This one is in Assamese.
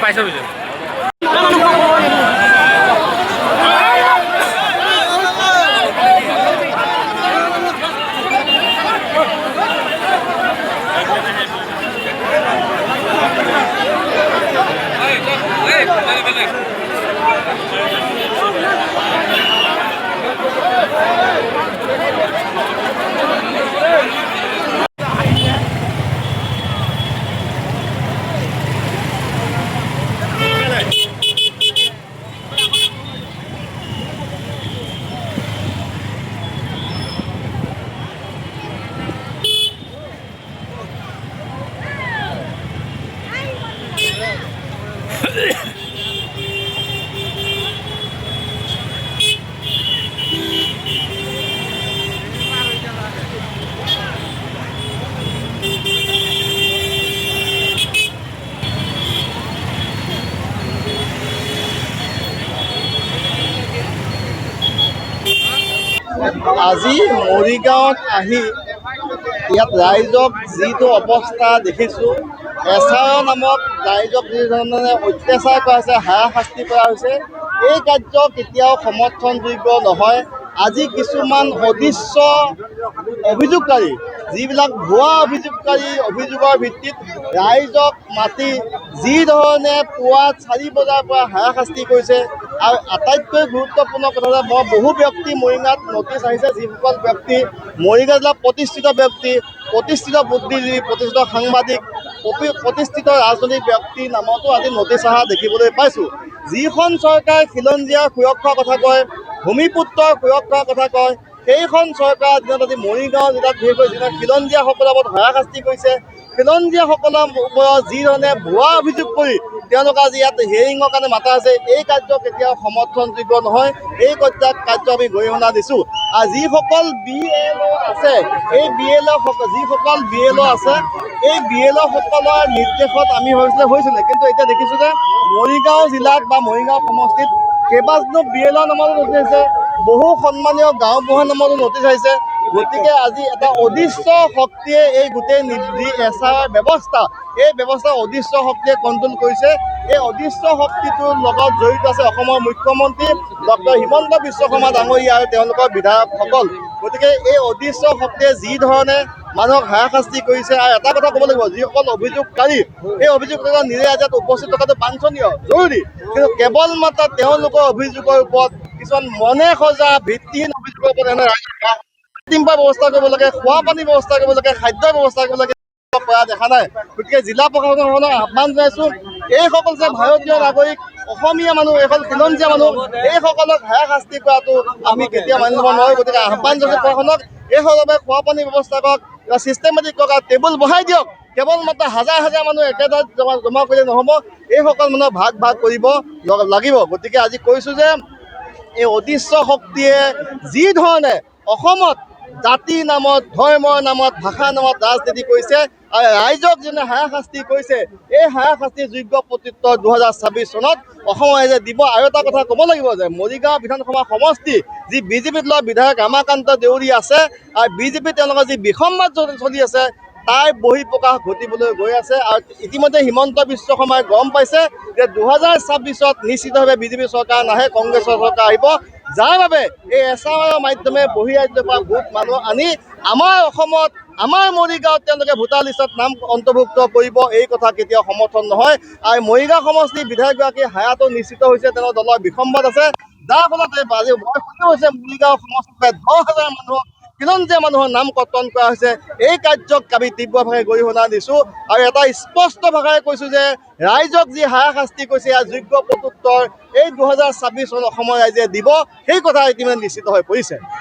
পাইছে বুঝে আজি মৰিগাঁৱত আহি ইয়াত ৰাইজক যিটো অৱস্থা দেখিছোঁ, এছআৰ নামক ৰাইজক যিধৰণে অত্যাচাৰ কৰা হৈছে, হাৰাশাস্তি কৰা হৈছে, এই কাৰ্য কেতিয়াও সমৰ্থনযোগ্য নহয়। আজি কিছুমান অদৃশ্য অভিযোগকাৰী, যিবিলাক ভুৱা অভিযোগকাৰী, অভিযোগৰ ভিত্তিত ৰাইজক মাতি যিধৰণে পুৱা 4 বজাৰ পৰা হাৰাশাস্তি কৰিছে। আৰু আটাইতকৈ গুৰুত্বপূৰ্ণ কথা যে মই বহু ব্যক্তি মৰিগাঁৱত নটিচ আহিছে, যিসকল ব্যক্তি মৰিগাঁও জিলাৰ প্ৰতিষ্ঠিত ব্যক্তি, প্ৰতিষ্ঠিত বুদ্ধিজীৱী, প্ৰতিষ্ঠিত সাংবাদিক, প্ৰতিষ্ঠিত ৰাজনৈতিক ব্যক্তিৰ নামতো আজি নটিচ অহা দেখিবলৈ পাইছোঁ। যিখন চৰকাৰ খিলঞ্জীয়াৰ সুৰক্ষাৰ কথা কয়, ভূমিপুত্ৰৰ সুৰক্ষাৰ কথা কয়, সেইখন চৰকাৰৰ দিনত আজি মৰিগাঁও জিলাত বিশেষকৈ যিবিলাক খিলঞ্জীয়াসকলৰ ওপৰত হাৰাশাস্তি কৰিছে, খিলঞ্জীয়াসকলৰ ওপৰত যিধৰণে ভুৱা অভিযোগ কৰি তেওঁলোকে আজি ইয়াত হিয়াৰিঙৰ কাৰণে মাতা আছে। এই কাৰ্য কেতিয়াও সমৰ্থনযোগ্য নহয়। এই কাৰ্য আমি গৰিহণা দিছোঁ। আৰু যিসকল BLO আছে, এই যিসকল BLO আছে, এই BLO সকলৰ নিৰ্দেশত আমি হৈছিলে। কিন্তু এতিয়া দেখিছোঁ যে মৰিগাঁও জিলাত বা মৰিগাঁও সমষ্টিত কেইবাজনো BLO নামতো নটিচ আহিছে, বহু সন্মানীয় গাঁওবুঢ়াৰ নামতো নটিচ আহিছে। গতিকে আজি এটা অদৃশ্য শক্তিয়ে এই গোটেই যি এছআইৰ ব্যৱস্থা, এই ব্যৱস্থা অদৃশ্য শক্তিয়ে কণ্ট্ৰল কৰিছে। এই অদৃশ্য শক্তিটোৰ লগত জড়িত আছে অসমৰ মুখ্যমন্ত্ৰী ডক্টৰ হিমন্ত বিশ্ব শৰ্মা ডাঙৰীয়া আৰু তেওঁলোকৰ বিধায়কসকল। গতিকে এই অদৃশ্য শক্তিয়ে যি ধৰণে মানুহক হাৰাশাস্তি কৰিছে, আৰু এটা কথা ক'ব লাগিব, যিসকল অভিযোগকাৰী, এই অভিযোগকাৰীসকল নিজে আজি উপস্থিত থকাটো বাঞ্ছনীয়, জৰুৰী। কিন্তু কেৱল মাত্ৰ তেওঁলোকৰ অভিযোগৰ ওপৰত কিছুমান মনে সজা ভিত্তিহীন অভিযোগৰ ওপৰত ব্যৱস্থা কৰিব লাগে, খোৱা পানীৰ ব্যৱস্থা কৰিব লাগে, খাদ্যৰ ব্যৱস্থা কৰিব লাগে, পৰা দেখা নাই। গতিকে জিলা প্ৰশাসনক আহ্বান জনাইছোঁ, এইসকল যে ভাৰতীয় নাগৰিক, অসমীয়া মানুহ, এইসকল খিলঞ্জীয়া মানুহ, এইসকলক হাৰাশাস্তি কৰাটো আমি কেতিয়াও মানি ল'ব নোৱাৰোঁ। গতিকে আহ্বান জনাইছোঁ প্ৰশাসনক, এইসকলে খোৱা পানীৰ ব্যৱস্থা কৰক, ছিষ্টেমেটিক কৰক, টেবুল বঢ়াই দিয়ক। কেৱল মাত্ৰ হাজাৰ হাজাৰ মানুহ একেঠাইত জমা কৰিলে নহ'ব, এইসকল মানুহ ভাগ কৰিব লাগিব। গতিকে আজি কৈছোঁ যে এই অদৃশ্য শক্তিয়ে যি ধৰণে অসমত জাতিৰ নামত, ধৰ্মৰ নামত, ভাষাৰ নামত ৰাজনীতি কৰিছে আৰু ৰাইজক যেনে হাৰাশাস্তি কৰিছে, এই হাৰাশাস্তিৰ যোগ্য প্ৰত্যুত্তৰ 2026 চনত অসম ৰাইজে দিব। আৰু এটা কথা ক'ব লাগিব যে মৰিগাঁও বিধানসভা সমষ্টি যি বিজেপিত লোৱা বিধায়ক ৰামাকান্ত দেউৰী আছে, আৰু বিজেপিত তেওঁলোকৰ যি বিসম্বাদ চলি আছে, তাৰ বহিঃপ্ৰকাশ ঘটিবলৈ গৈ আছে। আৰু ইতিমধ্যে হিমন্ত বিশ্ব শৰ্মাই গম পাইছে যে 2026 নিশ্চিতভাৱে বিজেপি চৰকাৰ নাহে, কংগ্ৰেছৰ চৰকাৰ আহিব, যাৰ বাবে এই এছআইৰ মাধ্যমে বহিৰাজ্যৰ পৰা ভোট মানুহ আনি আমাৰ অসমত, আমাৰ মৰিগাঁৱত তেওঁলোকে ভোটাৰ লিষ্টত নাম অন্তৰ্ভুক্ত কৰিব। এই কথা কেতিয়াও সমৰ্থন নহয়। আৰু মৰিগাঁও সমষ্টিৰ বিধায়কগৰাকী হায়াতো নিশ্চিত হৈছে, তেওঁৰ দলৰ বিসম্বাদ আছে, যাৰ ফলত আজি হৈছে মৰিগাঁও সমষ্টিৰ প্ৰায় 10,000 মানুহক, খিলঞ্জীয়া মানুহৰ নাম কৰ্তন কৰা হৈছে। এই কাৰ্যক আমি তীব্ৰভাৱে গৰিহণা দিছোঁ আৰু এটা স্পষ্ট ভাষাৰে কৈছোঁ যে ৰাইজক যি হাৰাশাস্তি কৰিছে, ইয়াৰ যোগ্য প্ৰত্যুত্তৰ এই 2026 চনত অসমৰ ৰাইজে দিব। সেই কথা ইতিমধ্যে নিশ্চিত হৈ পৰিছে।